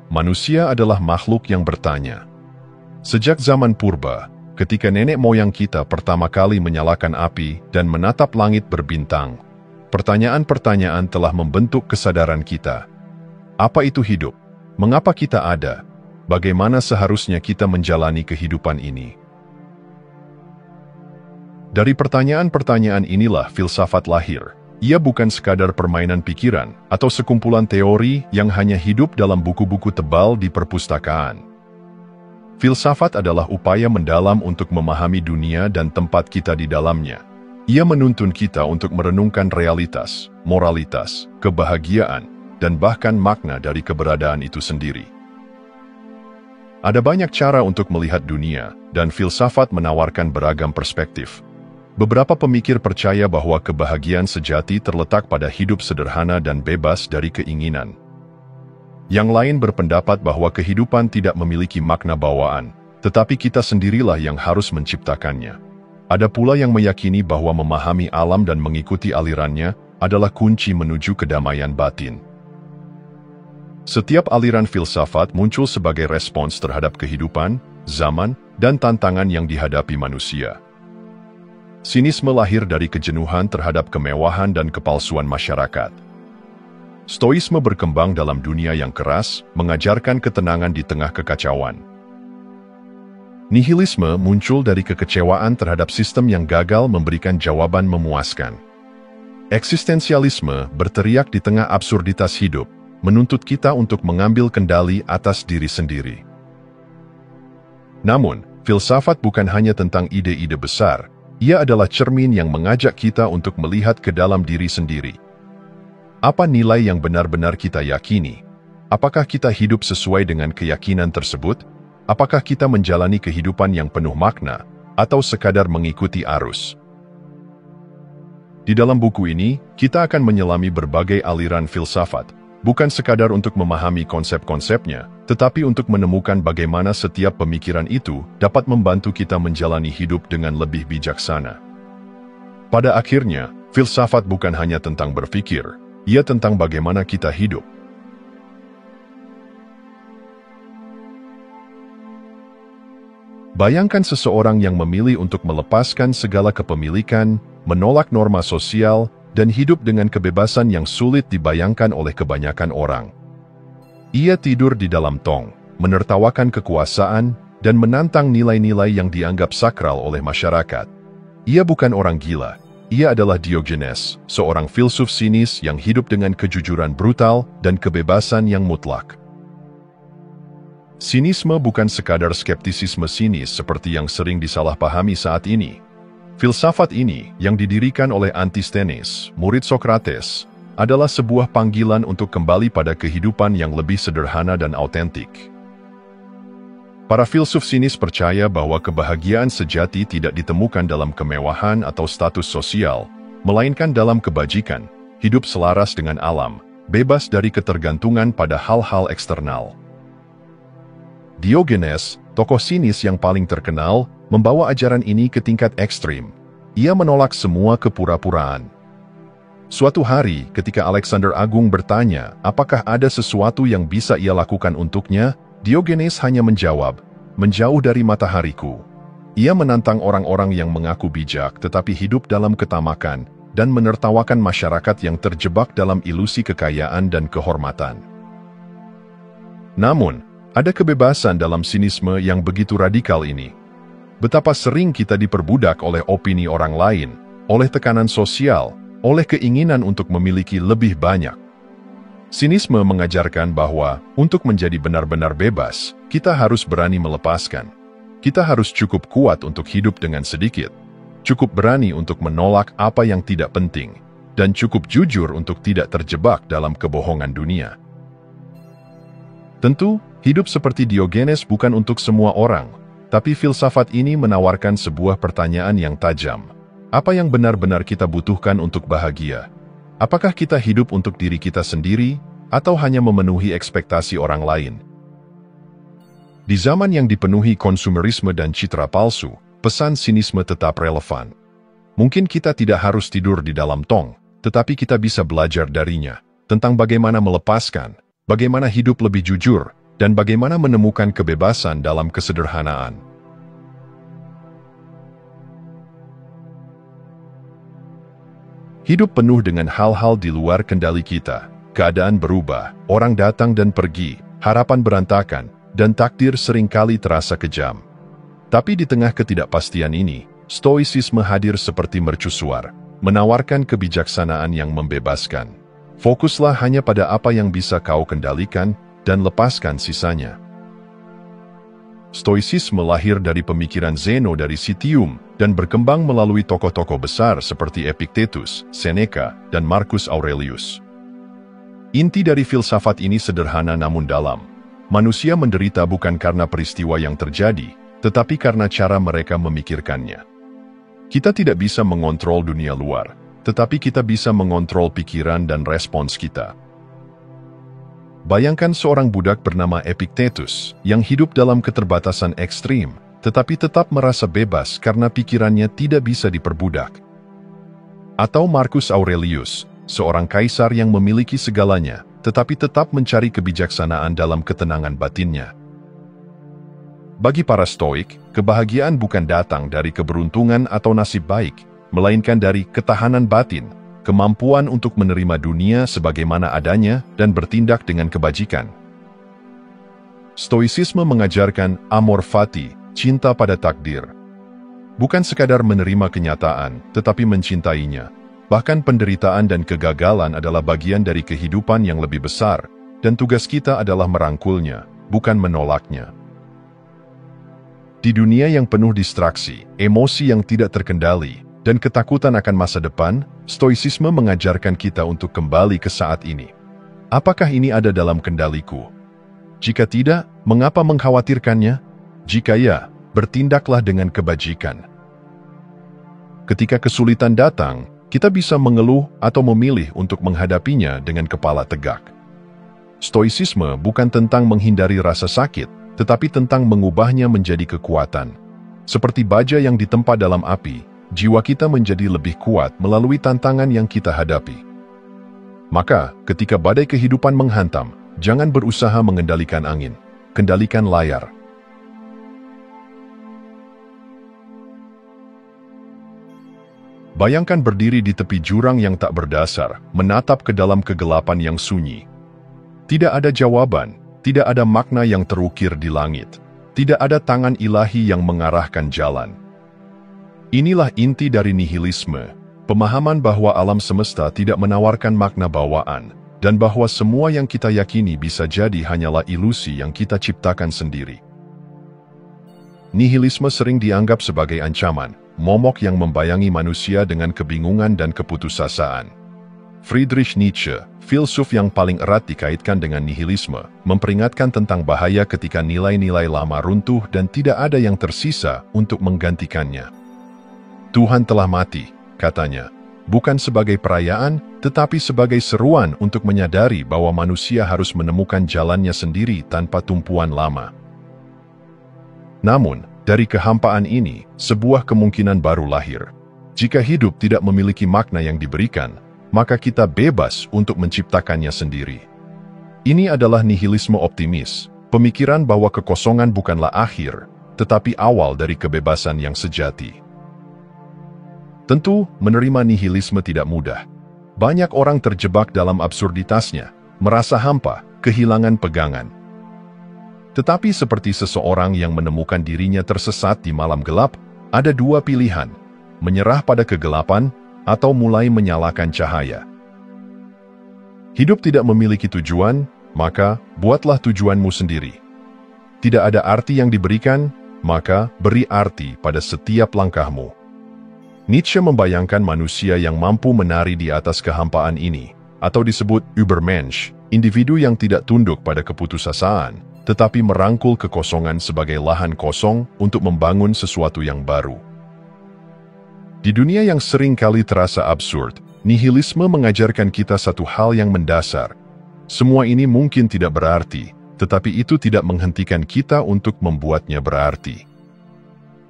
Manusia adalah makhluk yang bertanya. Sejak zaman purba, ketika nenek moyang kita pertama kali menyalakan api dan menatap langit berbintang, pertanyaan-pertanyaan telah membentuk kesadaran kita. Apa itu hidup? Mengapa kita ada? Bagaimana seharusnya kita menjalani kehidupan ini? Dari pertanyaan-pertanyaan inilah filsafat lahir. Ia bukan sekadar permainan pikiran atau sekumpulan teori yang hanya hidup dalam buku-buku tebal di perpustakaan. Filsafat adalah upaya mendalam untuk memahami dunia dan tempat kita di dalamnya. Ia menuntun kita untuk merenungkan realitas, moralitas, kebahagiaan, dan bahkan makna dari keberadaan itu sendiri. Ada banyak cara untuk melihat dunia, dan filsafat menawarkan beragam perspektif. Beberapa pemikir percaya bahwa kebahagiaan sejati terletak pada hidup sederhana dan bebas dari keinginan. Yang lain berpendapat bahwa kehidupan tidak memiliki makna bawaan, tetapi kita sendirilah yang harus menciptakannya. Ada pula yang meyakini bahwa memahami alam dan mengikuti alirannya adalah kunci menuju kedamaian batin. Setiap aliran filsafat muncul sebagai respons terhadap kehidupan, zaman, dan tantangan yang dihadapi manusia. Sinisme lahir dari kejenuhan terhadap kemewahan dan kepalsuan masyarakat. Stoisme berkembang dalam dunia yang keras, mengajarkan ketenangan di tengah kekacauan. Nihilisme muncul dari kekecewaan terhadap sistem yang gagal memberikan jawaban memuaskan. Eksistensialisme berteriak di tengah absurditas hidup, menuntut kita untuk mengambil kendali atas diri sendiri. Namun, filsafat bukan hanya tentang ide-ide besar. Ia adalah cermin yang mengajak kita untuk melihat ke dalam diri sendiri. Apa nilai yang benar-benar kita yakini? Apakah kita hidup sesuai dengan keyakinan tersebut? Apakah kita menjalani kehidupan yang penuh makna, atau sekadar mengikuti arus? Di dalam buku ini, kita akan menyelami berbagai aliran filsafat, bukan sekadar untuk memahami konsep-konsepnya, tetapi untuk menemukan bagaimana setiap pemikiran itu dapat membantu kita menjalani hidup dengan lebih bijaksana. Pada akhirnya, filsafat bukan hanya tentang berpikir, ia tentang bagaimana kita hidup. Bayangkan seseorang yang memilih untuk melepaskan segala kepemilikan, menolak norma sosial, dan hidup dengan kebebasan yang sulit dibayangkan oleh kebanyakan orang. Ia tidur di dalam tong, menertawakan kekuasaan, dan menantang nilai-nilai yang dianggap sakral oleh masyarakat. Ia bukan orang gila, ia adalah Diogenes, seorang filsuf sinis yang hidup dengan kejujuran brutal dan kebebasan yang mutlak. Sinisme bukan sekadar skeptisisme sinis seperti yang sering disalahpahami saat ini. Filsafat ini, yang didirikan oleh Antisthenes, murid Sokrates, adalah sebuah panggilan untuk kembali pada kehidupan yang lebih sederhana dan autentik. Para filsuf sinis percaya bahwa kebahagiaan sejati tidak ditemukan dalam kemewahan atau status sosial, melainkan dalam kebajikan, hidup selaras dengan alam, bebas dari ketergantungan pada hal-hal eksternal. Diogenes, tokoh sinis yang paling terkenal, membawa ajaran ini ke tingkat ekstrim. Ia menolak semua kepura-puraan. Suatu hari, ketika Alexander Agung bertanya apakah ada sesuatu yang bisa ia lakukan untuknya, Diogenes hanya menjawab, "Menjauh dari matahariku." Ia menantang orang-orang yang mengaku bijak tetapi hidup dalam ketamakan dan menertawakan masyarakat yang terjebak dalam ilusi kekayaan dan kehormatan. Namun, ada kebebasan dalam sinisme yang begitu radikal ini. Betapa sering kita diperbudak oleh opini orang lain, oleh tekanan sosial, oleh keinginan untuk memiliki lebih banyak. Sinisme mengajarkan bahwa, untuk menjadi benar-benar bebas, kita harus berani melepaskan. Kita harus cukup kuat untuk hidup dengan sedikit, cukup berani untuk menolak apa yang tidak penting, dan cukup jujur untuk tidak terjebak dalam kebohongan dunia. Tentu, hidup seperti Diogenes bukan untuk semua orang, tapi filsafat ini menawarkan sebuah pertanyaan yang tajam. Apa yang benar-benar kita butuhkan untuk bahagia? Apakah kita hidup untuk diri kita sendiri, atau hanya memenuhi ekspektasi orang lain? Di zaman yang dipenuhi konsumerisme dan citra palsu, pesan sinisme tetap relevan. Mungkin kita tidak harus tidur di dalam tong, tetapi kita bisa belajar darinya, tentang bagaimana melepaskan, bagaimana hidup lebih jujur, dan bagaimana menemukan kebebasan dalam kesederhanaan. Hidup penuh dengan hal-hal di luar kendali kita. Keadaan berubah, orang datang dan pergi, harapan berantakan, dan takdir seringkali terasa kejam. Tapi di tengah ketidakpastian ini, stoicisme hadir seperti mercusuar, menawarkan kebijaksanaan yang membebaskan. Fokuslah hanya pada apa yang bisa kau kendalikan, dan lepaskan sisanya. Stoicisme lahir dari pemikiran Zeno dari Citium, dan berkembang melalui tokoh-tokoh besar seperti Epictetus, Seneca, dan Marcus Aurelius. Inti dari filsafat ini sederhana namun dalam. Manusia menderita bukan karena peristiwa yang terjadi, tetapi karena cara mereka memikirkannya. Kita tidak bisa mengontrol dunia luar, tetapi kita bisa mengontrol pikiran dan respons kita. Bayangkan seorang budak bernama Epictetus yang hidup dalam keterbatasan ekstrim, tetapi tetap merasa bebas karena pikirannya tidak bisa diperbudak. Atau Marcus Aurelius, seorang kaisar yang memiliki segalanya, tetapi tetap mencari kebijaksanaan dalam ketenangan batinnya. Bagi para Stoik, kebahagiaan bukan datang dari keberuntungan atau nasib baik, melainkan dari ketahanan batin, kemampuan untuk menerima dunia sebagaimana adanya dan bertindak dengan kebajikan. Stoicisme mengajarkan amor fati, cinta pada takdir. Bukan sekadar menerima kenyataan, tetapi mencintainya. Bahkan penderitaan dan kegagalan adalah bagian dari kehidupan yang lebih besar, dan tugas kita adalah merangkulnya, bukan menolaknya. Di dunia yang penuh distraksi, emosi yang tidak terkendali, dan ketakutan akan masa depan, stoicisme mengajarkan kita untuk kembali ke saat ini. Apakah ini ada dalam kendaliku? Jika tidak, mengapa mengkhawatirkannya? Jika ya, bertindaklah dengan kebajikan. Ketika kesulitan datang, kita bisa mengeluh atau memilih untuk menghadapinya dengan kepala tegak. Stoicisme bukan tentang menghindari rasa sakit, tetapi tentang mengubahnya menjadi kekuatan. Seperti baja yang ditempa dalam api, jiwa kita menjadi lebih kuat melalui tantangan yang kita hadapi. Maka, ketika badai kehidupan menghantam, jangan berusaha mengendalikan angin, kendalikan layar. Bayangkan berdiri di tepi jurang yang tak berdasar, menatap ke dalam kegelapan yang sunyi. Tidak ada jawaban, tidak ada makna yang terukir di langit, tidak ada tangan ilahi yang mengarahkan jalan. Inilah inti dari nihilisme, pemahaman bahwa alam semesta tidak menawarkan makna bawaan, dan bahwa semua yang kita yakini bisa jadi hanyalah ilusi yang kita ciptakan sendiri. Nihilisme sering dianggap sebagai ancaman, momok yang membayangi manusia dengan kebingungan dan keputusasaan. Friedrich Nietzsche, filsuf yang paling erat dikaitkan dengan nihilisme, memperingatkan tentang bahaya ketika nilai-nilai lama runtuh dan tidak ada yang tersisa untuk menggantikannya. Tuhan telah mati, katanya, bukan sebagai perayaan, tetapi sebagai seruan untuk menyadari bahwa manusia harus menemukan jalannya sendiri tanpa tumpuan lama. Namun, dari kehampaan ini, sebuah kemungkinan baru lahir. Jika hidup tidak memiliki makna yang diberikan, maka kita bebas untuk menciptakannya sendiri. Ini adalah nihilisme optimis, pemikiran bahwa kekosongan bukanlah akhir, tetapi awal dari kebebasan yang sejati. Tentu, menerima nihilisme tidak mudah. Banyak orang terjebak dalam absurditasnya, merasa hampa, kehilangan pegangan. Tetapi seperti seseorang yang menemukan dirinya tersesat di malam gelap, ada dua pilihan, menyerah pada kegelapan, atau mulai menyalakan cahaya. Hidup tidak memiliki tujuan, maka buatlah tujuanmu sendiri. Tidak ada arti yang diberikan, maka beri arti pada setiap langkahmu. Nietzsche membayangkan manusia yang mampu menari di atas kehampaan ini, atau disebut Übermensch, individu yang tidak tunduk pada keputusasaan, tetapi merangkul kekosongan sebagai lahan kosong untuk membangun sesuatu yang baru. Di dunia yang sering kali terasa absurd, nihilisme mengajarkan kita satu hal yang mendasar. Semua ini mungkin tidak berarti, tetapi itu tidak menghentikan kita untuk membuatnya berarti.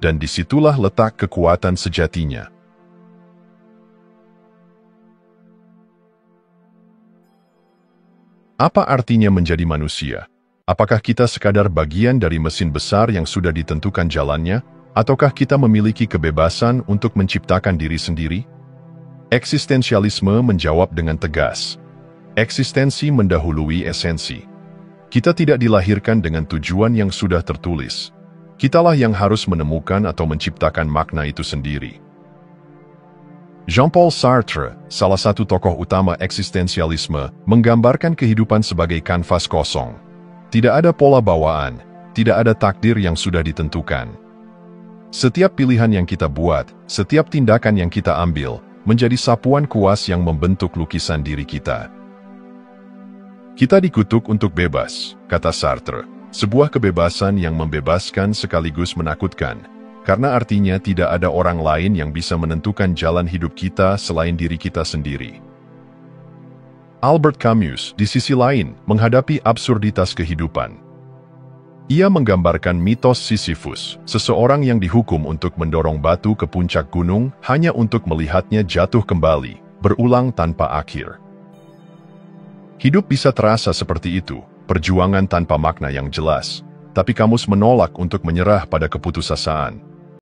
Dan disitulah letak kekuatan sejatinya. Apa artinya menjadi manusia? Apakah kita sekadar bagian dari mesin besar yang sudah ditentukan jalannya, ataukah kita memiliki kebebasan untuk menciptakan diri sendiri? Eksistensialisme menjawab dengan tegas. Eksistensi mendahului esensi. Kita tidak dilahirkan dengan tujuan yang sudah tertulis. Kitalah yang harus menemukan atau menciptakan makna itu sendiri. Jean-Paul Sartre, salah satu tokoh utama eksistensialisme, menggambarkan kehidupan sebagai kanvas kosong. Tidak ada pola bawaan, tidak ada takdir yang sudah ditentukan. Setiap pilihan yang kita buat, setiap tindakan yang kita ambil, menjadi sapuan kuas yang membentuk lukisan diri kita. Kita dikutuk untuk bebas, kata Sartre. Sebuah kebebasan yang membebaskan sekaligus menakutkan, karena artinya tidak ada orang lain yang bisa menentukan jalan hidup kita selain diri kita sendiri. Albert Camus, di sisi lain, menghadapi absurditas kehidupan. Ia menggambarkan mitos Sisyphus, seseorang yang dihukum untuk mendorong batu ke puncak gunung hanya untuk melihatnya jatuh kembali, berulang tanpa akhir. Hidup bisa terasa seperti itu, perjuangan tanpa makna yang jelas, tapi Camus menolak untuk menyerah pada keputusasaan.